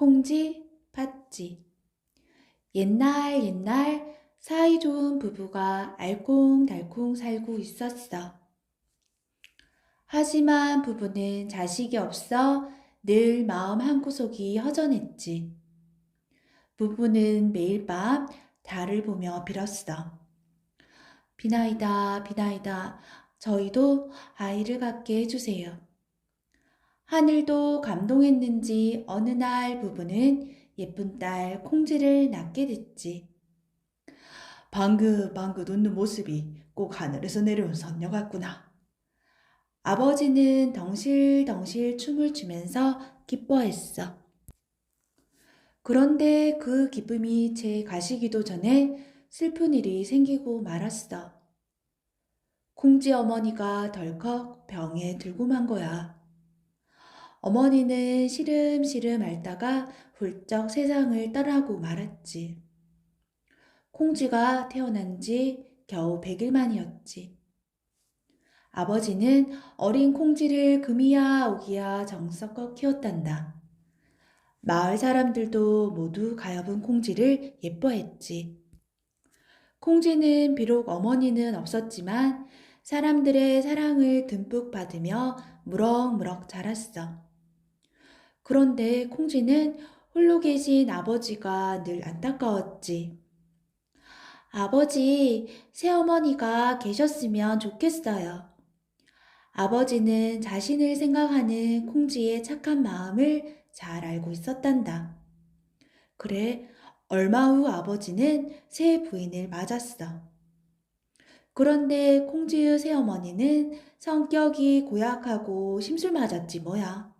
콩쥐, 팥쥐. 옛날 옛날 사이좋은 부부가 알콩달콩 살고 있었어. 하지만 부부는 자식이 없어 늘 마음 한구석이 허전했지. 부부는 매일 밤 달을 보며 빌었어. 비나이다, 비나이다. 저희도 아이를 갖게 해주세요. 하늘도 감동했는지 어느 날 부부는 예쁜 딸 콩쥐를 낳게 됐지. 방긋방긋 웃는 모습이 꼭 하늘에서 내려온 선녀 같구나. 아버지는 덩실덩실 춤을 추면서 기뻐했어. 그런데 그 기쁨이 채 가시기도 전에 슬픈 일이 생기고 말았어. 콩쥐 어머니가 덜컥 병에 들고 만 거야. 어머니는 시름시름 앓다가 훌쩍 세상을 떠나고 말았지. 콩쥐가 태어난 지 겨우 100일 만이었지. 아버지는 어린 콩쥐를 금이야 오기야 정성껏 키웠단다. 마을 사람들도 모두 가엾은 콩쥐를 예뻐했지. 콩쥐는 비록 어머니는 없었지만 사람들의 사랑을 듬뿍 받으며 무럭무럭 자랐어. 그런데 콩쥐는 홀로 계신 아버지가 늘 안타까웠지. 아버지, 새어머니가 계셨으면 좋겠어요. 아버지는 자신을 생각하는 콩쥐의 착한 마음을 잘 알고 있었단다. 그래, 얼마 후 아버지는 새 부인을 맞았어. 그런데 콩쥐의 새어머니는 성격이 고약하고 심술 맞았지 뭐야.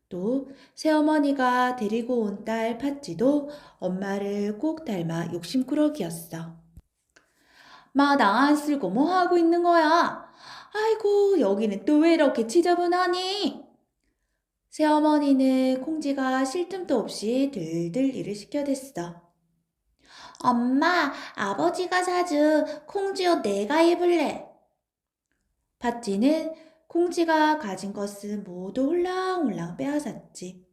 또 새어머니가 데리고 온 딸 팥쥐도 엄마를 꼭 닮아 욕심꾸러기였어. 마, 나 안 쓸고 뭐 하고 있는 거야? 아이고, 여기는 또 왜 이렇게 지저분하니? 새어머니는 콩쥐가 쉴 틈도 없이 들들 일을 시켜댔어. 엄마, 아버지가 사준 콩쥐 옷 내가 입을래. 팥쥐는 콩쥐가 가진 것은 모두 홀랑홀랑 빼앗았지.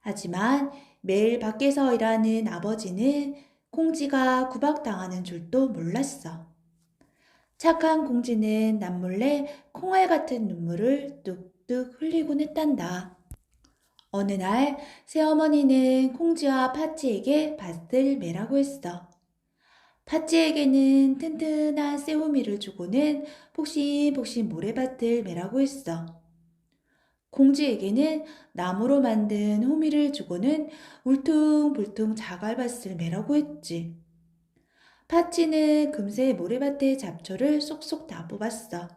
하지만 매일 밖에서 일하는 아버지는 콩쥐가 구박당하는 줄도 몰랐어. 착한 콩쥐는 남몰래 콩알 같은 눈물을 뚝뚝 흘리곤 했단다. 어느 날 새어머니는 콩쥐와 팥쥐에게 밭을 매라고 했어. 팥쥐에게는 튼튼한 쇠호미를 주고는 폭신폭신 모래밭을 매라고 했어. 콩쥐에게는 나무로 만든 호미를 주고는 울퉁불퉁 자갈밭을 매라고 했지. 팥쥐는 금세 모래밭의 잡초를 쏙쏙 다 뽑았어.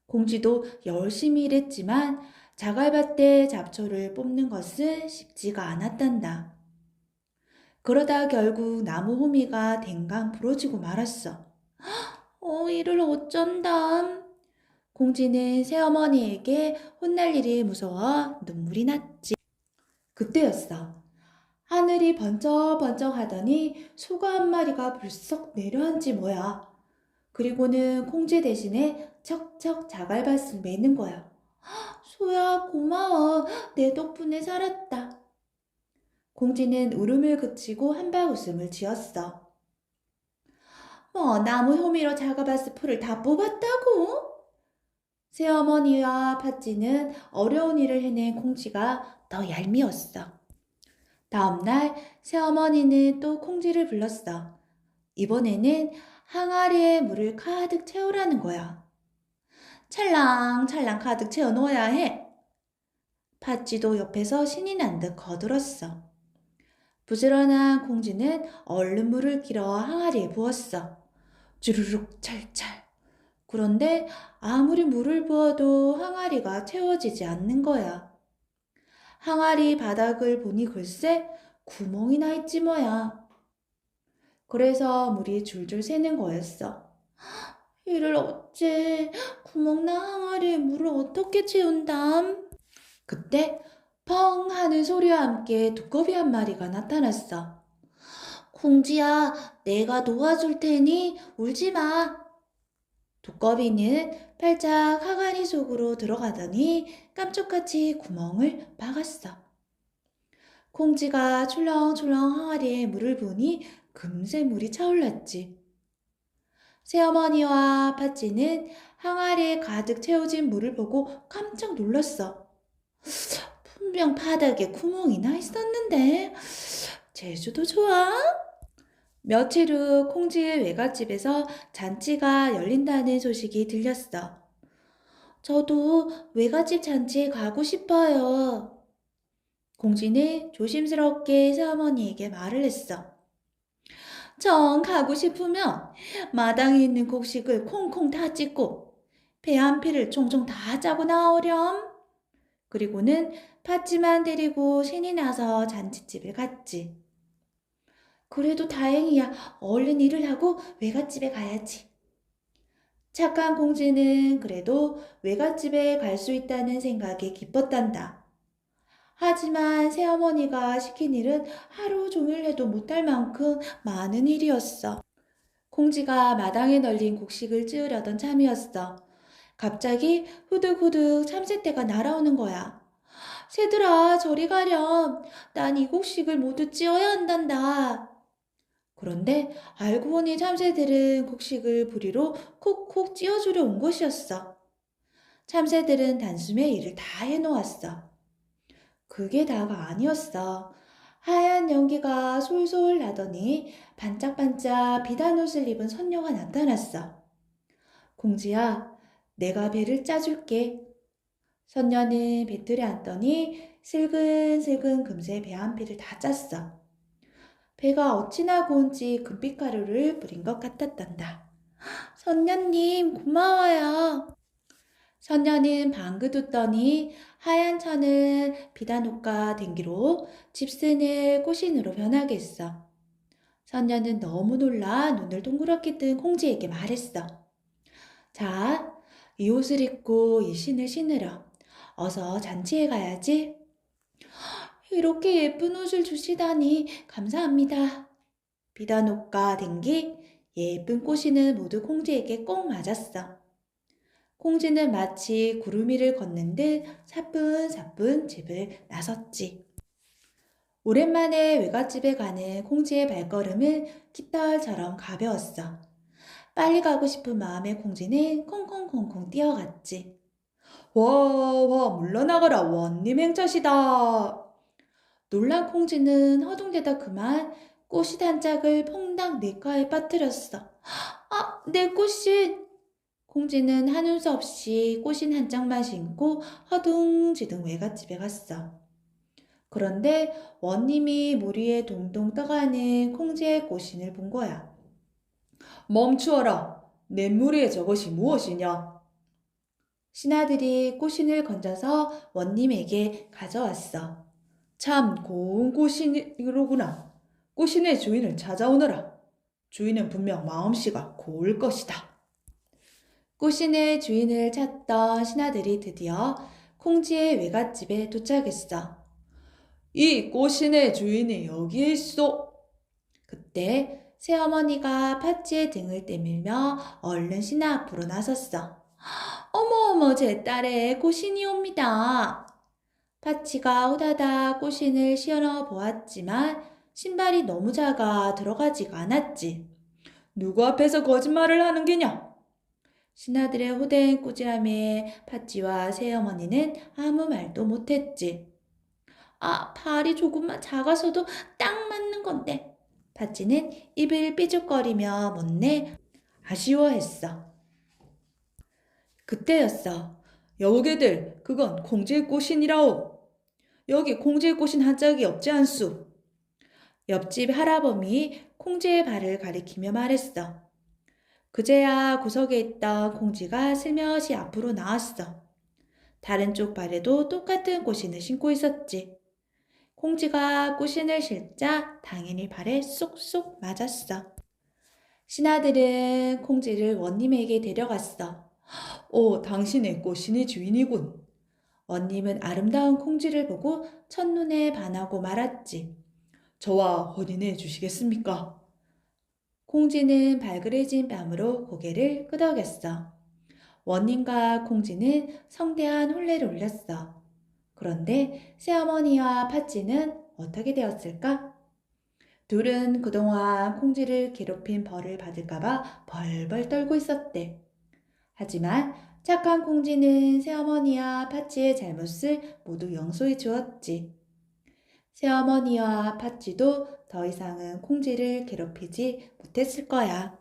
콩쥐도 열심히 일했지만 자갈밭의 잡초를 뽑는 것은 쉽지가 않았단다. 그러다 결국 나무 호미가 댕강 부러지고 말았어. 이를 어쩐담. 콩쥐는 새어머니에게 혼날 일이 무서워 눈물이 났지. 그때였어. 하늘이 번쩍번쩍 하더니 소가 한 마리가 불썩 내려앉지 뭐야. 그리고는 콩쥐 대신에 척척 자갈밭을 매는 거야. 소야, 고마워. 내 덕분에 살았다. 콩쥐는 울음을 그치고 한발 웃음을 지었어. 나무 호미로 자갈밭 풀을 다 뽑았다고? 새어머니와 팥쥐는 어려운 일을 해낸 콩쥐가 더 얄미웠어. 다음날 새어머니는 또 콩쥐를 불렀어. 이번에는 항아리에 물을 가득 채우라는 거야. 찰랑찰랑 가득 채워 넣어야 해. 팥쥐도 옆에서 신이 난 듯 거들었어. 부지런한 콩쥐는 얼른 물을 길어 항아리에 부었어. 주르륵 찰찰. 그런데 아무리 물을 부어도 항아리가 채워지지 않는 거야. 항아리 바닥을 보니 글쎄 구멍이 나 있지 뭐야. 그래서 물이 줄줄 새는 거였어. 이를 어째, 구멍난 항아리에 물을 어떻게 채운담? 그때 펑 하는 소리와 함께 두꺼비 한 마리가 나타났어. 콩쥐야, 내가 도와줄 테니 울지 마. 두꺼비는 팔짝 항아리 속으로 들어가더니 깜짝같이 구멍을 막았어. 콩쥐가 출렁출렁 항아리에 물을 부으니 금세 물이 차올랐지. 새어머니와 팥쥐는 항아리에 가득 채워진 물을 보고 깜짝 놀랐어. 분명 바닥에 구멍이 나 있었는데 제주도 좋아? 며칠 후 콩쥐의 외갓집에서 잔치가 열린다는 소식이 들렸어. 저도 외갓집 잔치에 가고 싶어요. 공쥐는 조심스럽게 새어머니에게 말을 했어. 정 가고 싶으면 마당에 있는 곡식을 콩콩 다 찢고 배 한 피를 종종 다 짜고 나오렴. 그리고는 팥쥐만 데리고 신이 나서 잔치집에 갔지. 그래도 다행이야. 얼른 일을 하고 외갓집에 가야지. 착한 공쥐는 그래도 외갓집에 갈 수 있다는 생각에 기뻤단다. 하지만 새어머니가 시킨 일은 하루 종일 해도 못할 만큼 많은 일이었어. 콩쥐가 마당에 널린 곡식을 찌우려던 참이었어. 갑자기 후득후득 참새떼가 날아오는 거야. 새들아, 저리 가렴. 난 이 곡식을 모두 찌어야 한단다. 그런데 알고 보니 참새들은 곡식을 부리로 콕콕 찧어주려 온 것이었어. 참새들은 단숨에 일을 다 해놓았어. 그게 다가 아니었어. 하얀 연기가 솔솔 나더니 반짝반짝 비단 옷을 입은 선녀가 나타났어. 공주야, 내가 배를 짜줄게. 선녀는 뱃들에 앉더니 슬근슬근 금세 배 한 피를 다 짰어. 배가 어찌나 고운지 금빛가루를 뿌린 것 같았단다. 선녀님, 고마워요. 선녀는 방긋 웃더니 하얀 천을 비단옷과 댕기로 집순을 꽃신으로 변하게 했어. 선녀는 너무 놀라 눈을 동그랗게 뜬 콩쥐에게 말했어. 자, 이 옷을 입고 이 신을 신으렴. 어서 잔치에 가야지. 이렇게 예쁜 옷을 주시다니 감사합니다. 비단옷과 댕기, 예쁜 꽃신은 모두 콩쥐에게 꼭 맞았어. 콩쥐는 마치 구름 위를 걷는 듯 사뿐사뿐 집을 나섰지. 오랜만에 외갓집에 가는 콩쥐의 발걸음은 깃털처럼 가벼웠어. 빨리 가고 싶은 마음에 콩쥐는 콩콩콩콩 뛰어갔지. 와, 물러나가라, 원님 행차시다. 놀란 콩쥐는 허둥대다 그만 꽃이 한 짝을 퐁당 내과에 빠뜨렸어. 아, 내 꽃이! 콩쥐는 한음 수 없이 꽃인 한 짝만 신고 허둥지둥 외갓집에 갔어. 그런데 원님이 물 위에 동동 떠가는 콩쥐의 꽃신을 본 거야. 멈추어라! 내 물 위에 저것이 무엇이냐? 신하들이 꽃신을 건져서 원님에게 가져왔어. 참 고운 꽃신이로구나. 꽃신의 주인을 찾아오너라. 주인은 분명 마음씨가 고울 것이다. 꽃신의 주인을 찾던 신하들이 드디어 콩쥐의 외갓집에 도착했어. 이 꽃신의 주인이 여기에 있어. 그때 새어머니가 팥쥐의 등을 때밀며 얼른 신하 앞으로 나섰어. 어머, 제 딸의 꽃신이옵니다. 팥쥐가 호다닥 꽃신을 씌워넣어 보았지만 신발이 너무 작아 들어가지가 않았지. 누구 앞에서 거짓말을 하는 게냐? 신하들의 호된 꾸지람에 팥쥐와 새어머니는 아무 말도 못했지. 아, 발이 조금만 작아서도 딱 맞는 건데. 팥쥐는 입을 삐죽거리며 못내 아쉬워했어. 그때였어. 여우개들, 그건 공주의 꽃이니라오. 여기 공주의 꽃인 한 짝이 없지 않소. 옆집 할아범이 콩쥐의 발을 가리키며 말했어. 그제야 구석에 있던 콩쥐가 슬며시 앞으로 나왔어. 다른 쪽 발에도 똑같은 꽃신을 신고 있었지. 콩쥐가 꽃신을 신자 당연히 발에 쏙쏙 맞았어. 신하들은 콩쥐를 원님에게 데려갔어. 오, 당신의 꽃신의 주인이군. 원님은 아름다운 콩쥐를 보고 첫눈에 반하고 말았지. 저와 혼인해 주시겠습니까? 콩쥐는 발그레진 뺨으로 고개를 끄덕였어. 원님과 콩쥐는 성대한 혼례를 올렸어. 그런데 새어머니와 팥쥐는 어떻게 되었을까? 둘은 그동안 콩쥐를 괴롭힌 벌을 받을까봐 벌벌 떨고 있었대. 하지만 착한 콩쥐는 새어머니와 파치의 잘못을 모두 용서해 주었지. 새어머니와 파치도 더 이상은 콩쥐를 괴롭히지 못했을 거야.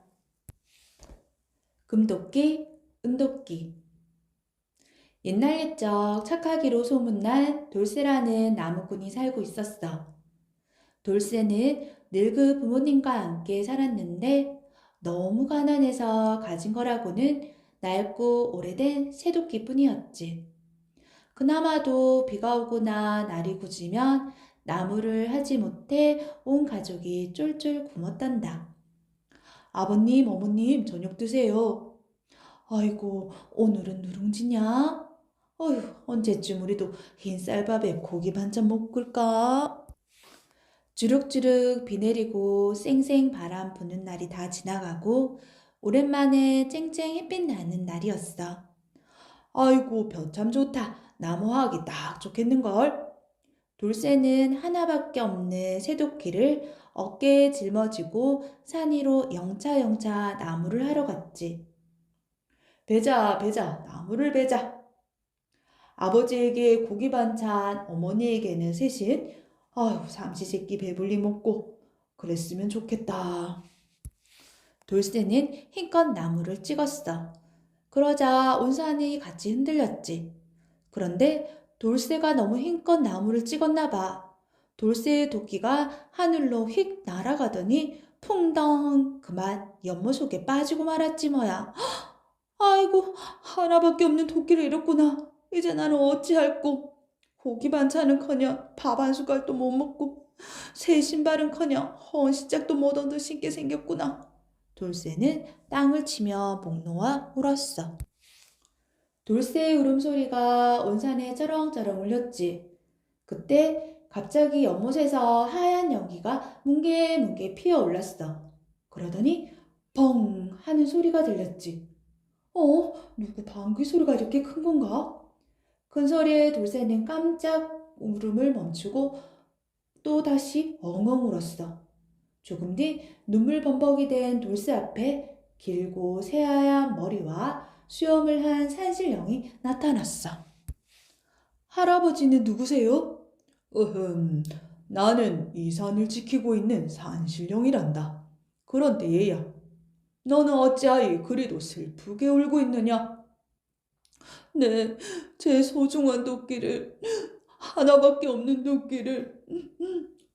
금도끼, 은도끼. 옛날 옛적 착하기로 소문난 돌쇠라는 나무꾼이 살고 있었어. 돌쇠는 늙은 부모님과 함께 살았는데 너무 가난해서 가진 거라고는 낡고 오래된 새도끼뿐이었지. 그나마도 비가 오거나 날이 굳으면 나무를 하지 못해 온 가족이 쫄쫄 굶었단다. 아버님, 어머님, 저녁 드세요. 아이고, 오늘은 누룽지냐? 어휴, 언제쯤 우리도 흰 쌀밥에 고기 반찬 먹을까? 주룩주룩 비 내리고 쌩쌩 바람 부는 날이 다 지나가고 오랜만에 쨍쨍 햇빛 나는 날이었어. 아이고, 벼 참 좋다. 나무하기 딱 좋겠는걸? 돌쇠는 하나밖에 없는 새도끼를 어깨에 짊어지고 산 위로 영차영차 나무를 하러 갔지. 배자, 배자, 나무를 베자. 아버지에게 고기 반찬, 어머니에게는 새신. 아유, 삼시세끼 배불리 먹고 그랬으면 좋겠다. 돌쇠는 힘껏 나무를 찍었어. 그러자 온 산이 같이 흔들렸지. 그런데 돌쇠가 너무 힘껏 나무를 찍었나 봐. 돌쇠의 도끼가 하늘로 휙 날아가더니 풍덩 그만 연못 속에 빠지고 말았지 뭐야. 아이고, 하나밖에 없는 도끼를 잃었구나. 이제 나는 어찌할꼬. 고기 반찬은커녕 밥 한 숟갈도 못 먹고 새 신발은커녕 헌 시짝도 못 얻어 신게 생겼구나. 돌쇠는 땅을 치며 목 놓아 울었어. 돌쇠의 울음소리가 온 산에 쩌렁쩌렁 울렸지. 그때 갑자기 연못에서 하얀 연기가 뭉게뭉게 피어올랐어. 그러더니 뻥 하는 소리가 들렸지. 누구 방귀 소리가 이렇게 큰 건가? 큰 소리에 돌쇠는 깜짝 울음을 멈추고 또 다시 엉엉 울었어. 조금 뒤 눈물 범벅이 된 돌쇠 앞에 길고 새하얀 머리와 수염을 한 산신령이 나타났어. 할아버지는 누구세요? 나는 이 산을 지키고 있는 산신령이란다. 그런데 얘야, 너는 어찌하여 그리도 슬프게 울고 있느냐? 네, 제 소중한 도끼를, 하나밖에 없는 도끼를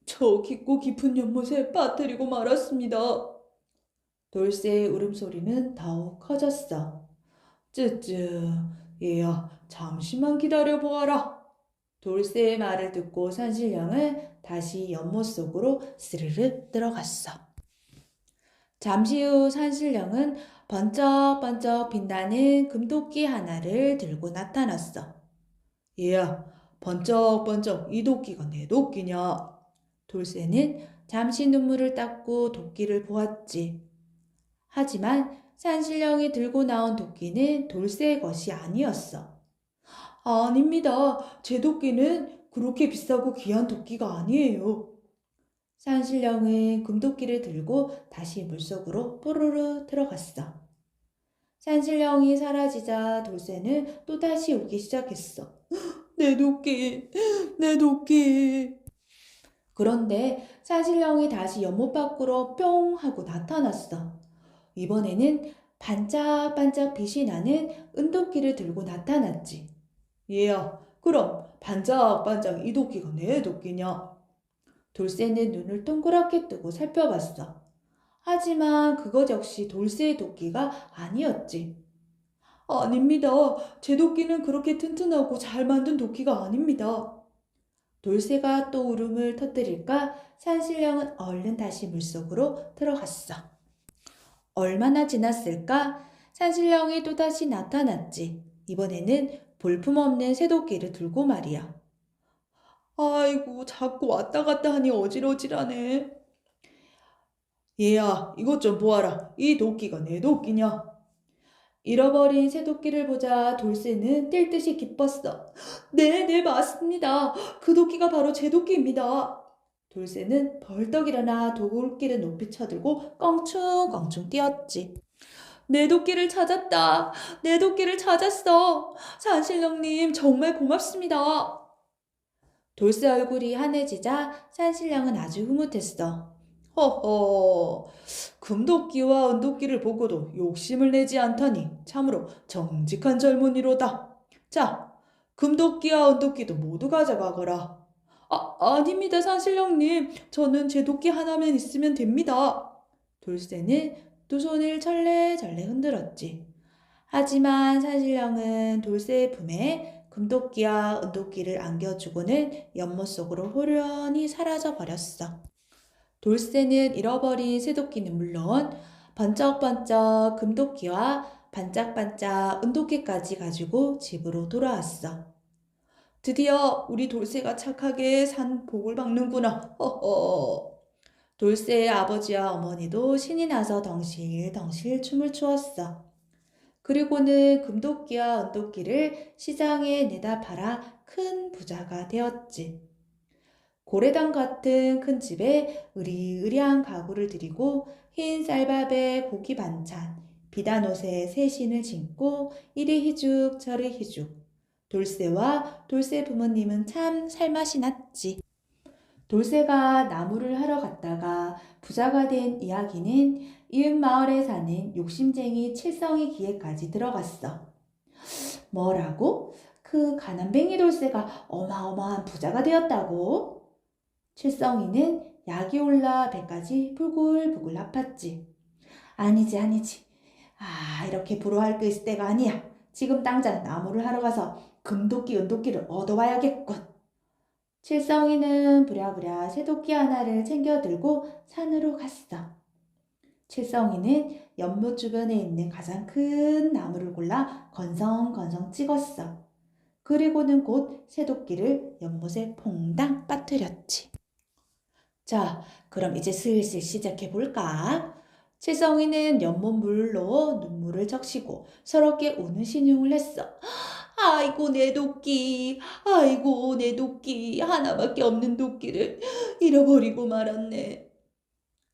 저 깊고 깊은 연못에 빠뜨리고 말았습니다. 돌쇠의 울음소리는 더욱 커졌어. 쯔쯔, 얘야, 잠시만 기다려보아라. 돌쇠의 말을 듣고 산신령은 다시 연못 속으로 스르르 들어갔어. 잠시 후 산신령은 번쩍번쩍 빛나는 금도끼 하나를 들고 나타났어. 얘야, 번쩍번쩍 이 도끼가 내 도끼냐? 돌쇠는 잠시 눈물을 닦고 도끼를 보았지. 하지만 산신령이 들고 나온 도끼는 돌쇠의 것이 아니었어. 아닙니다. 제 도끼는 그렇게 비싸고 귀한 도끼가 아니에요. 산신령은 금도끼를 들고 다시 물속으로 뽀로로 들어갔어. 산신령이 사라지자 돌쇠는 또다시 울기 시작했어. 내 도끼, 내 도끼. 그런데 산신령이 다시 연못 밖으로 뿅 하고 나타났어. 이번에는 반짝반짝 빛이 나는 은도끼를 들고 나타났지. 얘야, 그럼 반짝반짝 이 도끼가 내 도끼냐? 돌쇠는 눈을 동그랗게 뜨고 살펴봤어. 하지만 그것 역시 돌쇠의 도끼가 아니었지. 아닙니다. 제 도끼는 그렇게 튼튼하고 잘 만든 도끼가 아닙니다. 돌쇠가 또 울음을 터뜨릴까 산신령은 얼른 다시 물속으로 들어갔어. 얼마나 지났을까? 산신령이 또다시 나타났지. 이번에는 볼품없는 새도끼를 들고 말이야. 아이고, 자꾸 왔다 갔다 하니 어질어질하네. 얘야, 이것 좀 보아라. 이 도끼가 내 도끼냐? 잃어버린 새도끼를 보자 돌쇠는 뛸 듯이 기뻤어. 네, 네, 맞습니다. 그 도끼가 바로 제 도끼입니다. 돌쇠는 벌떡 일어나 도끼를 높이 쳐들고 껑충껑충 뛰었지. 내 도끼를 찾았다. 내 도끼를 찾았어. 산신령님 정말 고맙습니다. 돌쇠 얼굴이 환해지자 산신령은 아주 흐뭇했어. 허허, 금도끼와 은도끼를 보고도 욕심을 내지 않다니 참으로 정직한 젊은이로다. 자, 금도끼와 은도끼도 모두 가져가거라. 아닙니다, 산신령님. 저는 제 도끼 하나만 있으면 됩니다. 돌쇠는 두 손을 절레절레 흔들었지. 하지만 산신령은 돌쇠의 품에 금도끼와 은도끼를 안겨주고는 연못 속으로 호련히 사라져 버렸어. 돌쇠는 잃어버린 쇠도끼는 물론 번쩍번쩍 금도끼와 반짝반짝 은도끼까지 가지고 집으로 돌아왔어. 드디어 우리 돌쇠가 착하게 산 복을 받는구나. 허허. 돌쇠의 아버지와 어머니도 신이 나서 덩실덩실 춤을 추었어. 그리고는 금도끼와 은도끼를 시장에 내다 팔아 큰 부자가 되었지. 고래당 같은 큰 집에 으리으리한 가구를 들이고 흰 쌀밥에 고기 반찬, 비단 옷에 새 신을 신고 이리 희죽 저리 희죽. 돌쇠와 돌쇠 부모님은 참 살맛이 났지. 돌쇠가 나무를 하러 갔다가 부자가 된 이야기는 이웃 마을에 사는 욕심쟁이 칠성이 귀에까지 들어갔어. 뭐라고? 그 가난뱅이 돌쇠가 어마어마한 부자가 되었다고? 칠성이는 약이 올라 배까지 불글불글 아팠지. 아니지. 이렇게 부러워할 게 있을 때가 아니야. 지금 당장 나무를 하러 가서 금도끼, 은도끼를 얻어와야겠군. 칠성이는 부랴부랴 새도끼 하나를 챙겨 들고 산으로 갔어. 칠성이는 연못 주변에 있는 가장 큰 나무를 골라 건성건성 찍었어. 그리고는 곧 새도끼를 연못에 퐁당 빠뜨렸지. 자, 그럼 이제 슬슬 시작해 볼까? 칠성이는 연못 물로 눈물을 적시고 서럽게 우는 신용을 했어. 아이고 내 도끼, 아이고 내 도끼, 하나밖에 없는 도끼를 잃어버리고 말았네.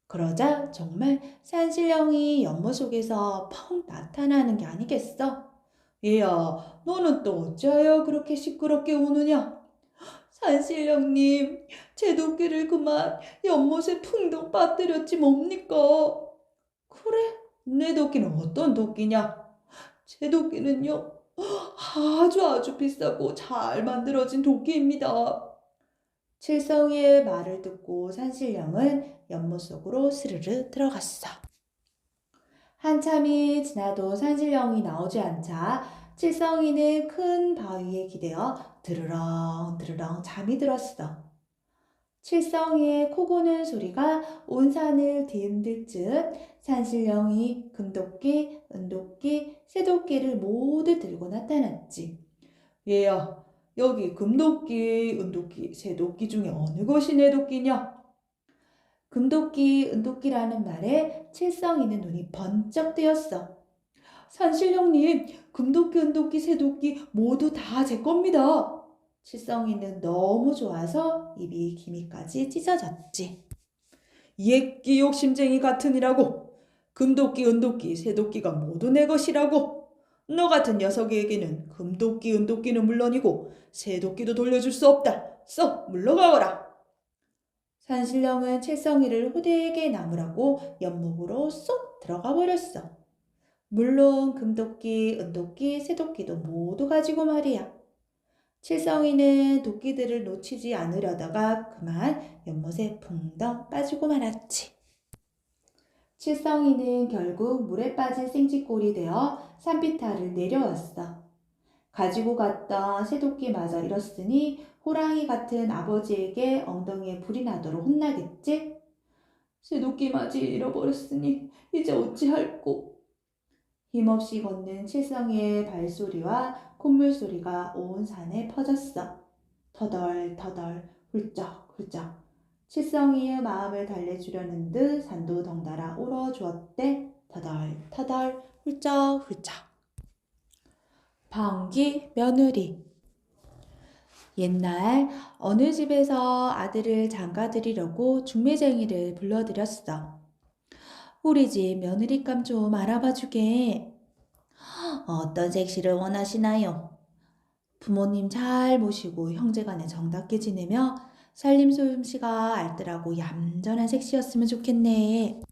그러자 정말 산신령이 연못 속에서 펑 나타나는 게 아니겠어? 얘야, 너는 또 어찌하여 그렇게 시끄럽게 우느냐? 산신령님, 제 도끼를 그만 연못에 풍덩 빠뜨렸지 뭡니까? 그래? 내 도끼는 어떤 도끼냐? 제 도끼는요, 아주 비싸고 잘 만들어진 도끼입니다. 칠성이의 말을 듣고 산신령은 연못 속으로 스르르 들어갔어. 한참이 지나도 산신령이 나오지 않자 칠성이는 큰 바위에 기대어 드르렁 잠이 들었어. 칠성이의 코 고는 소리가 온 산을 뒤흔들 듯 산신령이 금도끼, 은도끼, 쇠도끼를 모두 들고 나타났지. 얘야, 여기 금도끼, 은도끼, 쇠도끼 중에 어느 것이 내 도끼냐? 금도끼, 은도끼라는 말에 칠성이는 눈이 번쩍 뜨였어. 산신령님, 금도끼, 은도끼, 쇠도끼 모두 다 제 겁니다. 칠성이는 너무 좋아서 입이 기미까지 찢어졌지. 예끼 욕심쟁이 같으니라고. 금도끼, 은도끼, 쇠도끼가 모두 내 것이라고. 너 같은 녀석에게는 금도끼, 은도끼는 물론이고 쇠도끼도 돌려줄 수 없다. 썩 물러가거라. 산신령은 칠성이를 호되게 나무라고 연못으로 쏙 들어가 버렸어. 물론 금도끼, 은도끼, 쇠도끼도 모두 가지고 말이야. 칠성이는 도끼들을 놓치지 않으려다가 그만 연못에 붕덩 빠지고 말았지. 칠성이는 결국 물에 빠진 생쥐꼴이 되어 산비탈을 내려왔어. 가지고 갔던 쇠도끼마저 잃었으니 호랑이 같은 아버지에게 엉덩이에 불이 나도록 혼나겠지? 쇠도끼마저 잃어버렸으니 이제 어찌할꼬? 힘없이 걷는 칠성이의 발소리와 콧물소리가 온 산에 퍼졌어. 터덜터덜 훌쩍훌쩍 칠성이의 마음을 달래주려는 듯 산도 덩달아 울어주었대. 터덜터덜 훌쩍훌쩍. 방귀 며느리. 옛날 어느 집에서 아들을 장가들이려고 중매쟁이를 불러들였어. 우리 집 며느리감 좀 알아봐 주게. 어떤 색시를 원하시나요? 부모님 잘 모시고 형제간에 정답게 지내며 살림 솜씨가 알뜰하고 얌전한 색시였으면 좋겠네.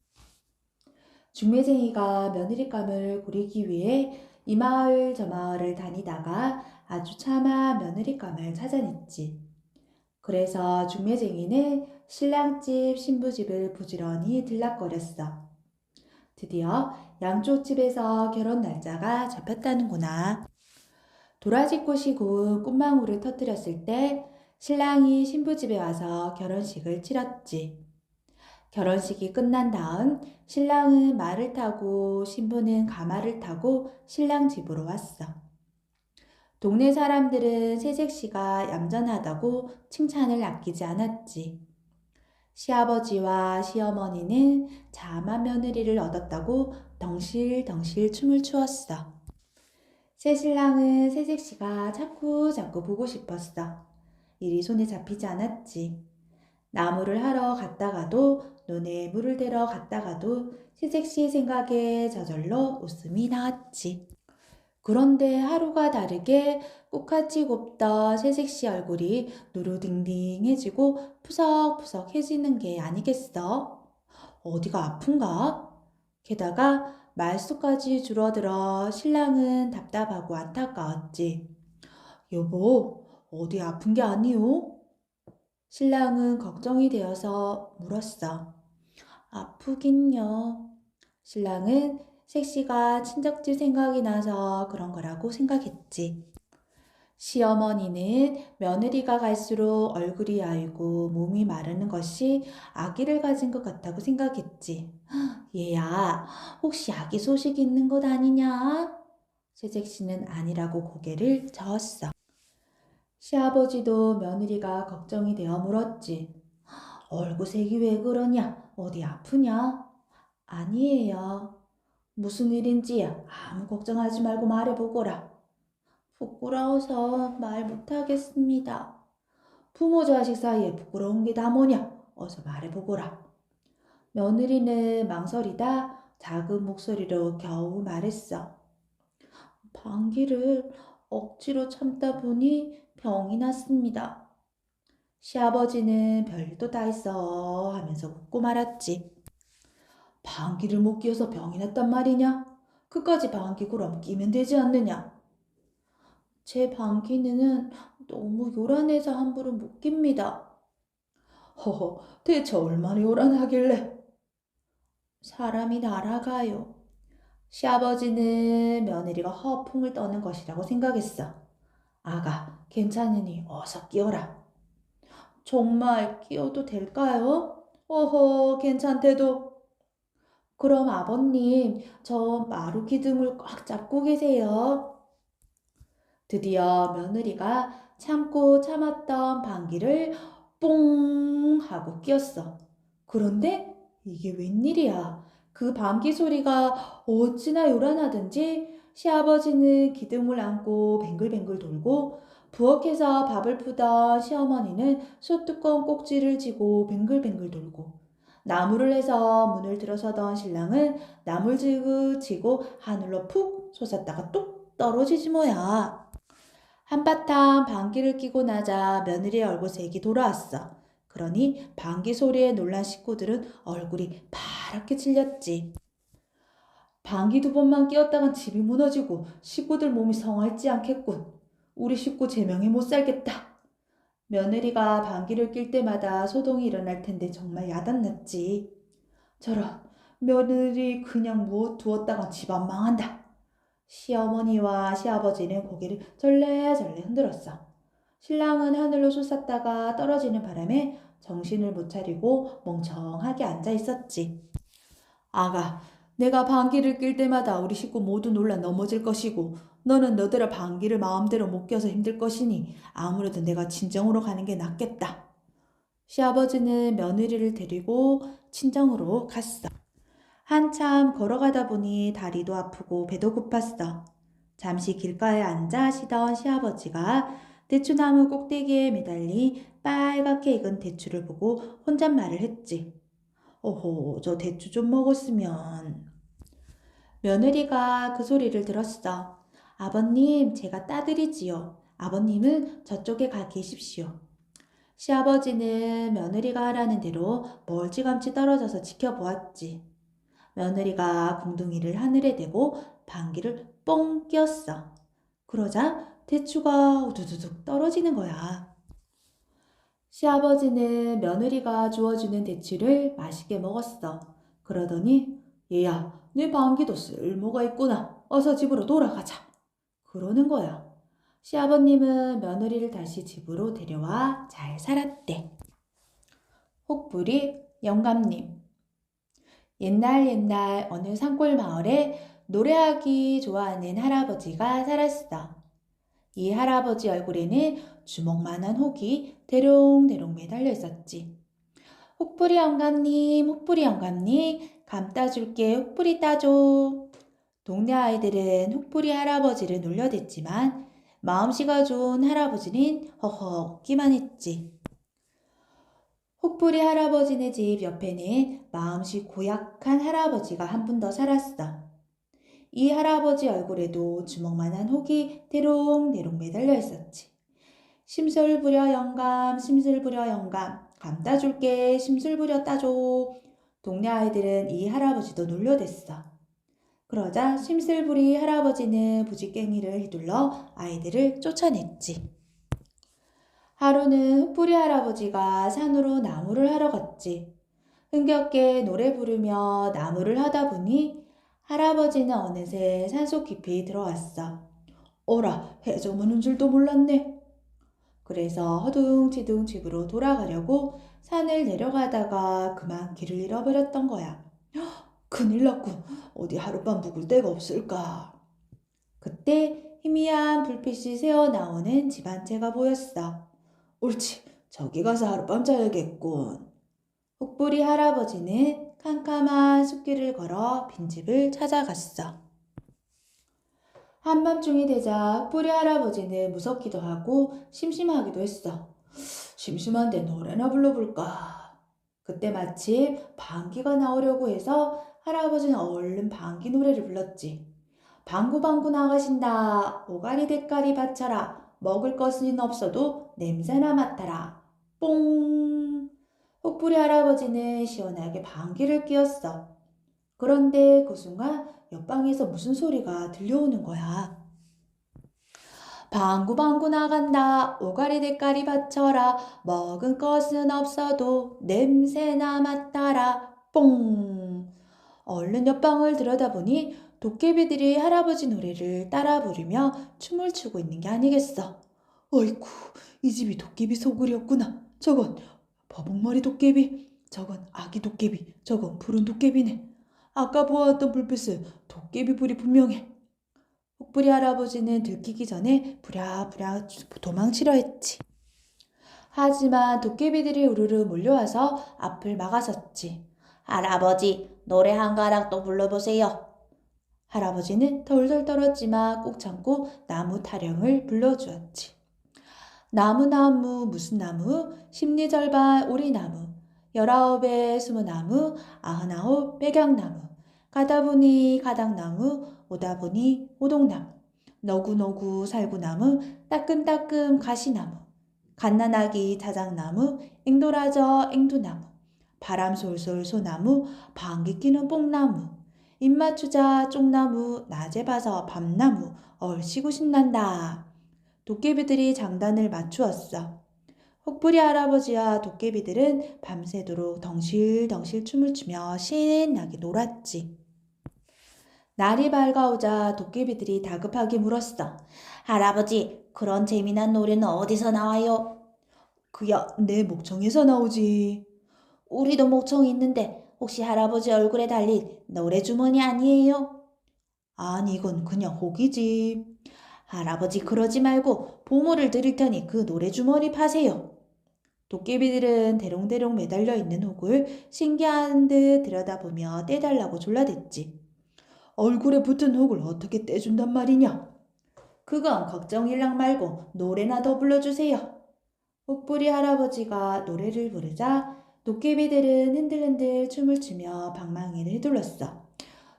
중매쟁이가 며느리감을 고르기 위해 이 마을 저 마을을 다니다가 아주 차마 며느리감을 찾아냈지. 그래서 중매쟁이는 신랑집, 신부집을 부지런히 들락거렸어. 드디어 양쪽 집에서 결혼 날짜가 잡혔다는구나. 도라지꽃이 고운 꽃망울을 터뜨렸을 때 신랑이 신부집에 와서 결혼식을 치렀지. 결혼식이 끝난 다음 신랑은 말을 타고 신부는 가마를 타고 신랑 집으로 왔어. 동네 사람들은 새색시가 얌전하다고 칭찬을 아끼지 않았지. 시아버지와 시어머니는 자만 며느리를 얻었다고 덩실덩실 춤을 추었어. 새신랑은 새색시가 자꾸 보고 싶었어. 일이 손에 잡히지 않았지. 나무를 하러 갔다가도 논에 물을 대러 갔다가도 새색시 생각에 저절로 웃음이 나왔지. 그런데 하루가 다르게 꽃같이 곱던 새색시 얼굴이 누르딩딩해지고 푸석푸석해지는 게 아니겠어? 어디가 아픈가? 게다가 말수까지 줄어들어 신랑은 답답하고 안타까웠지. 여보, 어디 아픈 게 아니오? 신랑은 걱정이 되어서 물었어. 아프긴요. 신랑은 색시가 친척집 생각이 나서 그런 거라고 생각했지. 시어머니는 며느리가 갈수록 얼굴이 야위고 몸이 마르는 것이 아기를 가진 것 같다고 생각했지. 얘야, 혹시 아기 소식 있는 것 아니냐? 새색시는 아니라고 고개를 저었어. 시아버지도 며느리가 걱정이 되어 물었지. 얼굴색이 왜 그러냐? 어디 아프냐? 아니에요. 무슨 일인지 아무 걱정하지 말고 말해보거라. 부끄러워서 말 못하겠습니다. 부모 자식 사이에 부끄러운 게 다 뭐냐? 어서 말해보거라. 며느리는 망설이다 작은 목소리로 겨우 말했어. 방귀를 억지로 참다 보니 병이 났습니다. 시아버지는 별일도 다 있어 하면서 웃고 말았지. 방귀를 못 뀌어서 병이 났단 말이냐? 그까지 방귀 그럼 끼면 되지 않느냐? 제 방귀는 너무 요란해서 함부로 못 낍니다. 허허, 대체 얼마나 요란하길래? 사람이 날아가요. 시아버지는 며느리가 허풍을 떠는 것이라고 생각했어. 아가, 괜찮으니 어서 끼어라. 정말 끼어도 될까요? 어허, 괜찮대도. 그럼 아버님, 저 마루 기둥을 꽉 잡고 계세요. 드디어 며느리가 참고 참았던 방귀를 뽕 하고 끼었어. 그런데 이게 웬일이야. 그 방귀 소리가 어찌나 요란하든지 시아버지는 기둥을 안고 뱅글뱅글 돌고 부엌에서 밥을 푸던 시어머니는 솥뚜껑 꼭지를 쥐고 뱅글뱅글 돌고 나무를 해서 문을 들어서던 신랑은 나물 지고 하늘로 푹 솟았다가 뚝 떨어지지 뭐야. 한바탕 방귀를 뀌고 나자 며느리의 얼굴색이 돌아왔어. 그러니 방귀 소리에 놀란 식구들은 얼굴이 파랗게 질렸지. 방귀 두 번만 뀌었다간 집이 무너지고 식구들 몸이 성할지 않겠군. 우리 식구 제명에 못 살겠다. 며느리가 방귀를 낄 때마다 소동이 일어날 텐데 정말 야단났지. 저런, 며느리 그냥 두었다간 집안 망한다. 시어머니와 시아버지는 고개를 절레절레 흔들었어. 신랑은 하늘로 솟았다가 떨어지는 바람에 정신을 못 차리고 멍청하게 앉아 있었지. 아가, 내가 방귀를 낄 때마다 우리 식구 모두 놀라 넘어질 것이고 너는 너더러 방귀를 마음대로 못 껴서 힘들 것이니 아무래도 내가 친정으로 가는 게 낫겠다. 시아버지는 며느리를 데리고 친정으로 갔어. 한참 걸어가다 보니 다리도 아프고 배도 고팠어. 잠시 길가에 앉아 쉬던 시아버지가 대추나무 꼭대기에 매달린 빨갛게 익은 대추를 보고 혼잣말을 했지. 오호, 저 대추 좀 먹었으면. 며느리가 그 소리를 들었어. 아버님, 제가 따드리지요. 아버님은 저쪽에 가 계십시오. 시아버지는 며느리가 하라는 대로 멀찌감치 떨어져서 지켜보았지. 며느리가 궁둥이를 하늘에 대고 방귀를 뽕 뀌었어. 그러자 대추가 우두두둑 떨어지는 거야. 시아버지는 며느리가 주워주는 대추를 맛있게 먹었어. 그러더니 얘야, 네 방귀도 쓸모가 있구나. 어서 집으로 돌아가자. 그러는 거야. 시아버님은 며느리를 다시 집으로 데려와 잘 살았대. 혹부리 영감님. 옛날 어느 산골 마을에 노래하기 좋아하는 할아버지가 살았어. 이 할아버지 얼굴에는 주먹만한 혹이 대롱대롱 매달려 있었지. 혹부리 영감님, 감 따줄게, 혹부리 따줘. 동네 아이들은 혹부리 할아버지를 놀려댔지만 마음씨가 좋은 할아버지는 허허 웃기만 했지. 혹부리 할아버지네 집 옆에는 마음씨 고약한 할아버지가 한 분 더 살았어. 이 할아버지 얼굴에도 주먹만한 혹이 대롱대롱 매달려 있었지. 심술부려 영감, 감 따줄게, 심술부려 따줘. 동네 아이들은 이 할아버지도 놀려댔어. 그러자 심술부리 할아버지는 부지깽이를 휘둘러 아이들을 쫓아냈지. 하루는 흑부리 할아버지가 산으로 나무를 하러 갔지. 흥겹게 노래 부르며 나무를 하다 보니 할아버지는 어느새 산속 깊이 들어왔어. 어라, 해저무는 줄도 몰랐네. 그래서 허둥지둥 집으로 돌아가려고 산을 내려가다가 그만 길을 잃어버렸던 거야. 큰일 났군. 어디 하룻밤 묵을 데가 없을까? 그때 희미한 불빛이 새어나오는 집 한 채가 보였어. 옳지, 저기 가서 하룻밤 자야겠군. 혹부리 할아버지는 캄캄한 숲길을 걸어 빈집을 찾아갔어. 한밤중이 되자 혹부리 할아버지는 무섭기도 하고 심심하기도 했어. 심심한데 노래나 불러볼까? 그때 마침 방귀가 나오려고 해서 할아버지는 얼른 방귀 노래를 불렀지. 방구방구 나가신다. 오가리 대가리 바쳐라. 먹을 것은 없어도 냄새나 맡아라. 뽕! 혹부리 할아버지는 시원하게 방귀를 뀌었어. 그런데 그 순간 옆방에서 무슨 소리가 들려오는 거야. 방구방구 나간다. 오가리 대가리 바쳐라. 먹은 것은 없어도 냄새나 맡아라. 뽕! 얼른 옆방을 들여다보니 도깨비들이 할아버지 노래를 따라 부르며 춤을 추고 있는 게 아니겠어. 어이쿠, 이 집이 도깨비 소굴이었구나. 저건 버벅머리 도깨비, 저건 아기 도깨비, 저건 푸른 도깨비네. 아까 보았던 불빛은 도깨비 불이 분명해. 혹부리 할아버지는 들키기 전에 부랴부랴 도망치려 했지. 하지만 도깨비들이 우르르 몰려와서 앞을 막아섰지. 할아버지, 노래 한 가락도 불러보세요. 할아버지는 덜덜 떨었지만 꾹 참고 나무 타령을 불러주었지. 나무나무 무슨 나무, 십리절반 오리나무, 19의 수무나무, 99 백양나무, 가다 보니 가닥나무, 오다 보니 오동나무, 너구너구 살구나무, 따끔따끔 가시나무, 갓난아기 자작나무, 앵돌아져 앵두나무, 바람 솔솔 소나무, 방귀 뀌는 뽕나무, 입맞추자 쪽나무, 낮에 봐서 밤나무, 얼씨구 신난다. 도깨비들이 장단을 맞추었어. 혹부리 할아버지와 도깨비들은 밤새도록 덩실덩실 춤을 추며 신나게 놀았지. 날이 밝아오자 도깨비들이 다급하게 물었어. 할아버지, 그런 재미난 노래는 어디서 나와요? 그야 내 목청에서 나오지. 우리도 목청이 있는데 혹시 할아버지 얼굴에 달린 노래 주머니 아니에요? 아니, 이건 그냥 혹이지. 할아버지 그러지 말고 보물을 드릴 테니 그 노래 주머니 파세요. 도깨비들은 대롱대롱 매달려 있는 혹을 신기한 듯 들여다보며 떼달라고 졸라댔지. 얼굴에 붙은 혹을 어떻게 떼준단 말이냐? 그건 걱정일랑 말고 노래나 더 불러주세요. 혹부리 할아버지가 노래를 부르자 도깨비들은 흔들흔들 춤을 추며 방망이를 휘둘렀어.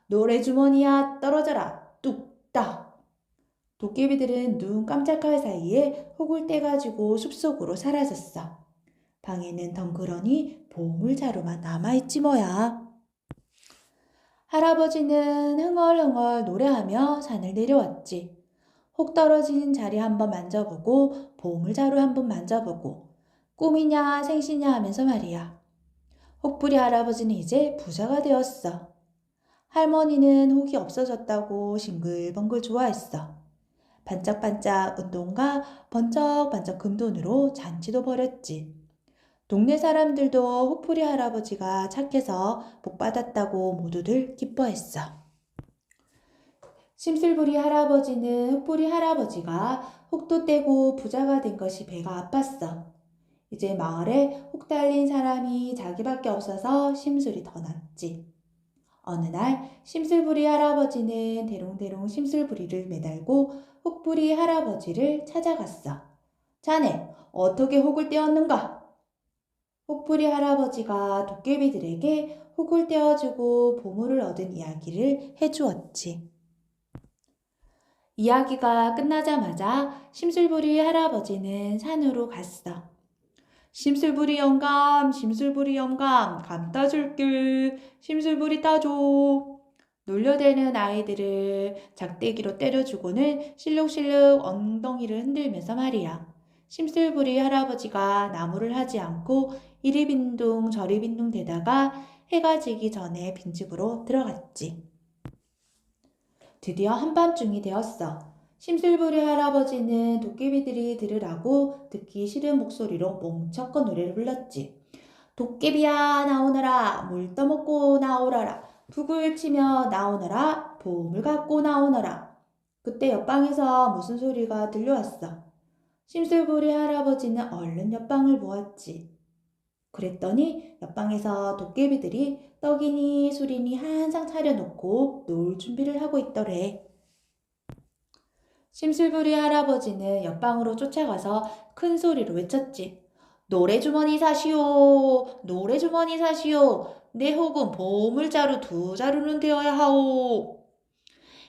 노래 주머니야 떨어져라 뚝딱. 도깨비들은 눈 깜짝할 사이에 혹을 떼가지고 숲속으로 사라졌어. 방에는 덩그러니 보물자루만 남아있지 뭐야. 할아버지는 흥얼흥얼 노래하며 산을 내려왔지. 혹 떨어진 자리 한번 만져보고 보물자루 한번 만져보고 꿈이냐 생시냐 하면서 말이야. 혹부리 할아버지는 이제 부자가 되었어. 할머니는 혹이 없어졌다고 싱글벙글 좋아했어. 반짝반짝 운동과 번쩍번쩍 금돈으로 잔치도 벌였지. 동네 사람들도 혹부리 할아버지가 착해서 복 받았다고 모두들 기뻐했어. 심술부리 할아버지는 혹부리 할아버지가 혹도 떼고 부자가 된 것이 배가 아팠어. 이제 마을에 혹 달린 사람이 자기밖에 없어서 심술이 더 났지. 어느 날 심술부리 할아버지는 대롱대롱 심술부리를 매달고 혹부리 할아버지를 찾아갔어. 자네, 어떻게 혹을 떼었는가? 혹부리 할아버지가 도깨비들에게 혹을 떼어주고 보물을 얻은 이야기를 해주었지. 이야기가 끝나자마자 심술부리 할아버지는 산으로 갔어. 심술부리 영감, 심술부리 영감, 감 따줄게. 심술부리 따줘. 놀려대는 아이들을 작대기로 때려주고는 실룩실룩 엉덩이를 흔들면서 말이야. 심술부리 할아버지가 나무를 하지 않고 이리 빈둥 저리 빈둥 대다가 해가 지기 전에 빈집으로 들어갔지. 드디어 한밤중이 되었어. 심술부리 할아버지는 도깨비들이 들으라고 듣기 싫은 목소리로 몽척껏 노래를 불렀지. 도깨비야 나오너라 물 떠먹고 나오너라 북을 치며 나오너라 보물 갖고 나오너라. 그때 옆방에서 무슨 소리가 들려왔어. 심술부리 할아버지는 얼른 옆방을 보았지. 그랬더니 옆방에서 도깨비들이 떡이니 술이니 한상 차려놓고 놀 준비를 하고 있더래. 심술부리 할아버지는 옆방으로 쫓아가서 큰 소리로 외쳤지. 노래주머니 사시오. 노래주머니 사시오. 내 혹은 보물자루 2자루는 되어야 하오.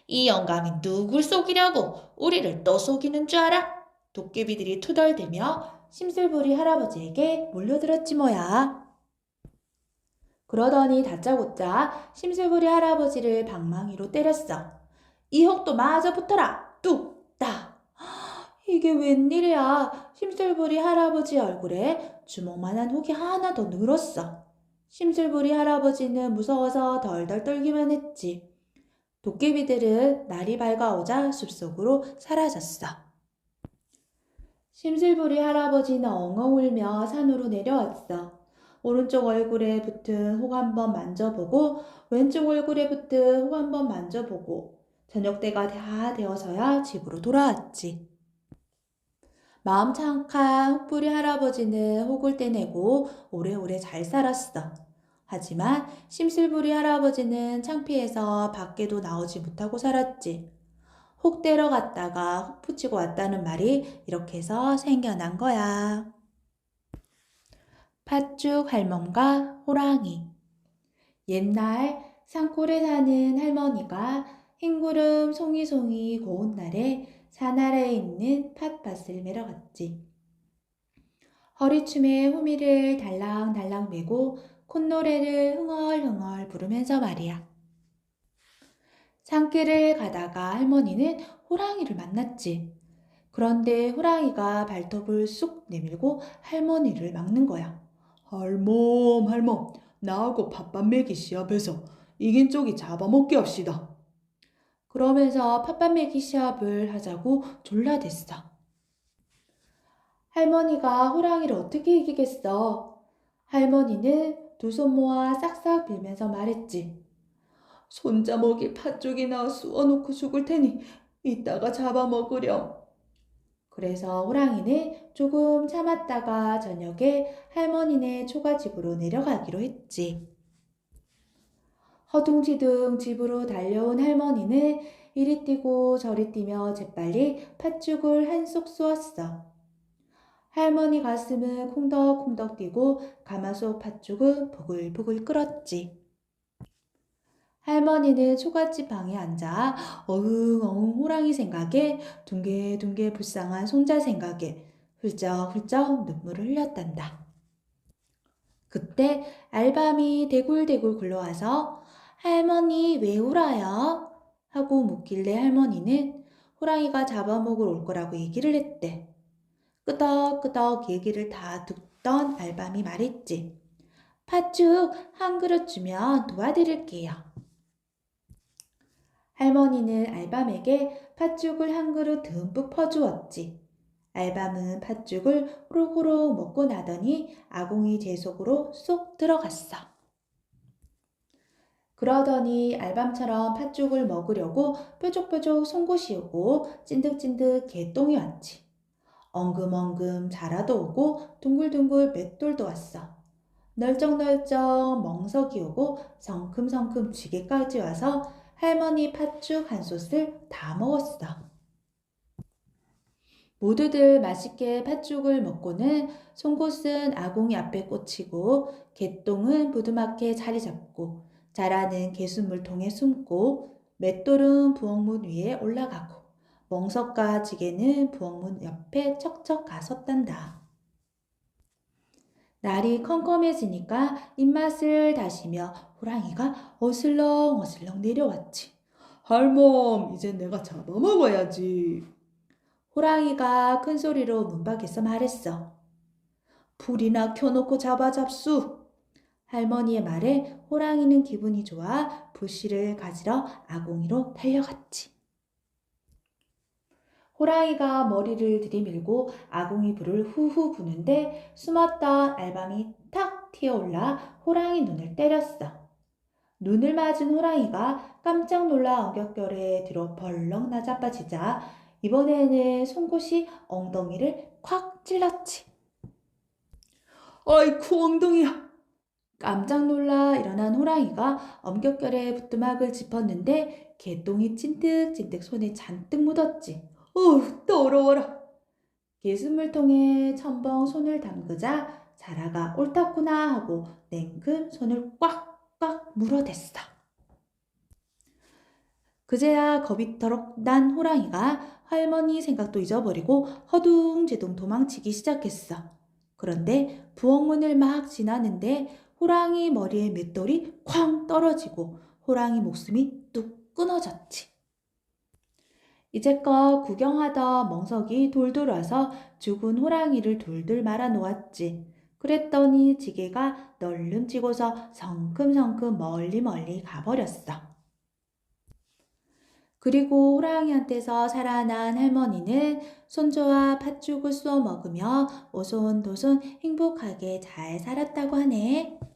이 영감이 누굴 속이려고 우리를 또 속이는 줄 알아? 도깨비들이 투덜대며 심술부리 할아버지에게 몰려들었지 뭐야. 그러더니 다짜고짜 심술부리 할아버지를 방망이로 때렸어. 이 혹도 마저 붙어라. 뚝딱. 이게 웬일이야. 심술부리 할아버지 얼굴에 주먹만한 혹이 하나 더 늘었어. 심술부리 할아버지는 무서워서 덜덜 떨기만 했지. 도깨비들은 날이 밝아오자 숲속으로 사라졌어. 심술부리 할아버지는 엉엉 울며 산으로 내려왔어. 오른쪽 얼굴에 붙은 혹 한번 만져보고 왼쪽 얼굴에 붙은 혹 한번 만져보고 저녁때가 다 되어서야 집으로 돌아왔지. 마음 착한 혹부리 할아버지는 혹을 떼내고 오래오래 잘 살았어. 하지만 심술부리 할아버지는 창피해서 밖에도 나오지 못하고 살았지. 혹 떼러 갔다가 혹 붙이고 왔다는 말이 이렇게 해서 생겨난 거야. 팥죽 할멈과 호랑이. 옛날 산골에 사는 할머니가 흰구름 송이송이 고운 날에 산 아래에 있는 팥밭을 매러 갔지. 허리춤에 호미를 달랑달랑 메고 콧노래를 흥얼흥얼 부르면서 말이야. 산길을 가다가 할머니는 호랑이를 만났지. 그런데 호랑이가 발톱을 쑥 내밀고 할머니를 막는 거야. 할멈, 나하고 팥밥 매기 시합해서 이긴 쪽이 잡아먹게 합시다. 그러면서 팥밥 매기 시합을 하자고 졸라댔어. 할머니가 호랑이를 어떻게 이기겠어? 할머니는 두 손 모아 싹싹 빌면서 말했지. 손자먹이 팥죽이나 쑤어놓고 죽을 테니 이따가 잡아먹으렴. 그래서 호랑이는 조금 참았다가 저녁에 할머니네 초가집으로 내려가기로 했지. 허둥지둥 집으로 달려온 할머니는 이리 뛰고 저리 뛰며 재빨리 팥죽을 한 쏙 쏘았어. 할머니 가슴은 콩덕콩덕 뛰고 가마솥 팥죽은 보글보글 끓었지. 할머니는 초가집 방에 앉아 어흥어흥 호랑이 생각에 둥개둥개 불쌍한 손자 생각에 훌쩍훌쩍 눈물을 흘렸단다. 그때 알밤이 대굴대굴 굴러와서 할머니 왜 울어요? 하고 묻길래 할머니는 호랑이가 잡아먹으러 올 거라고 얘기를 했대. 끄덕끄덕 얘기를 다 듣던 알밤이 말했지. 팥죽 한 그릇 주면 도와드릴게요. 할머니는 알밤에게 팥죽을 한 그릇 듬뿍 퍼주었지. 알밤은 팥죽을 호록호록 먹고 나더니 아궁이 제 속으로 쏙 들어갔어. 그러더니 알밤처럼 팥죽을 먹으려고 뾰족뾰족 송곳이 오고 찐득찐득 개똥이 왔지. 엉금엉금 자라도 오고 둥글둥글 맷돌도 왔어. 널쩍널쩍 멍석이 오고 성큼성큼 쥐개까지 와서 할머니 팥죽 한 솥을 다 먹었어. 모두들 맛있게 팥죽을 먹고는 송곳은 아궁이 앞에 꽂히고 개똥은 부두막에 자리 잡고 자라는 개수물통에 숨고 맷돌은 부엌문 위에 올라가고 멍석과 지게는 부엌문 옆에 척척 가섰단다. 날이 컴컴해지니까 입맛을 다시며 호랑이가 어슬렁어슬렁 내려왔지. 할멈, 이제 내가 잡아먹어야지. 호랑이가 큰 소리로 문 밖에서 말했어. 불이나 켜놓고 잡수. 할머니의 말에 호랑이는 기분이 좋아 불씨를 가지러 아궁이로 달려갔지. 호랑이가 머리를 들이밀고 아궁이 불을 후후 부는데 숨었던 알밤이 탁 튀어올라 호랑이 눈을 때렸어. 눈을 맞은 호랑이가 깜짝 놀라 엉겹결에 들어 벌렁 나자빠지자 이번에는 송곳이 엉덩이를 콱 찔렀지. 아이쿠, 엉덩이야. 깜짝 놀라 일어난 호랑이가 엄격결에 부뚜막을 짚었는데 개똥이 찐득찐득 손에 잔뜩 묻었지. 더러워라. 개수물통에 첨벙 손을 담그자 자라가 옳다구나 하고 냉큼 손을 꽉꽉 물어댔어. 그제야 겁이 더럭 난 호랑이가 할머니 생각도 잊어버리고 허둥지둥 도망치기 시작했어. 그런데 부엌문을 막 지나는데 호랑이 머리에 맷돌이 쾅 떨어지고 호랑이 목숨이 뚝 끊어졌지. 이제껏 구경하던 멍석이 돌돌 와서 죽은 호랑이를 돌돌 말아 놓았지. 그랬더니 지게가 널름지고서 성큼성큼 멀리 가버렸어. 그리고 호랑이한테서 살아난 할머니는 손주와 팥죽을 쏘아 먹으며 오손도손 행복하게 잘 살았다고 하네.